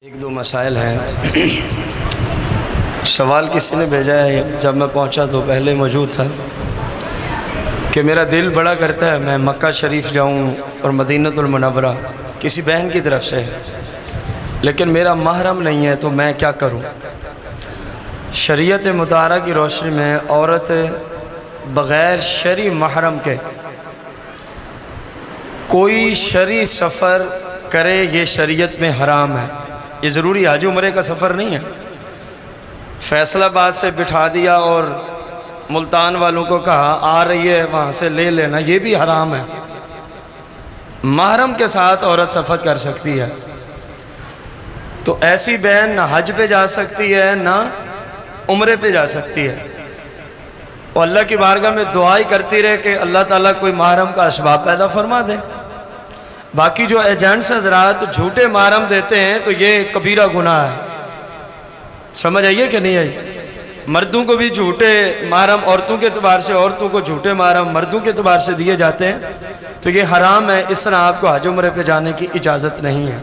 ایک دو مسائل ہیں۔ سوال کسی نے بھیجا ہے، جب میں پہنچا تو پہلے موجود تھا، کہ میرا دل بڑا کرتا ہے میں مکہ شریف جاؤں اور مدینہ المنورہ، کسی بہن کی طرف سے، لیکن میرا محرم نہیں ہے تو میں کیا کروں؟ شریعت مطہرہ کی روشنی میں عورت بغیر شرعی محرم کے کوئی شرعی سفر کرے یہ شریعت میں حرام ہے۔ یہ ضروری حج عمرے کا سفر نہیں ہے۔ فیصل آباد سے بٹھا دیا اور ملتان والوں کو کہا آ رہی ہے وہاں سے لے لینا، یہ بھی حرام ہے۔ محرم کے ساتھ عورت سفر کر سکتی ہے، تو ایسی بہن نہ حج پہ جا سکتی ہے نہ عمرے پہ جا سکتی ہے، اور اللہ کی بارگاہ میں دعائی کرتی رہے کہ اللہ تعالیٰ کوئی محرم کا اسباب پیدا فرما دے۔ باقی جو ایجنٹس حضرات جھوٹے محرم دیتے ہیں تو یہ کبیرہ گناہ ہے۔ سمجھ آئیے کہ نہیں آئی؟ مردوں کو بھی جھوٹے محرم عورتوں کے اعتبار سے، عورتوں کو جھوٹے محرم مردوں کے اعتبار سے دیے جاتے ہیں، تو یہ حرام ہے۔ اس طرح آپ کو حج عمرے پہ جانے کی اجازت نہیں ہے۔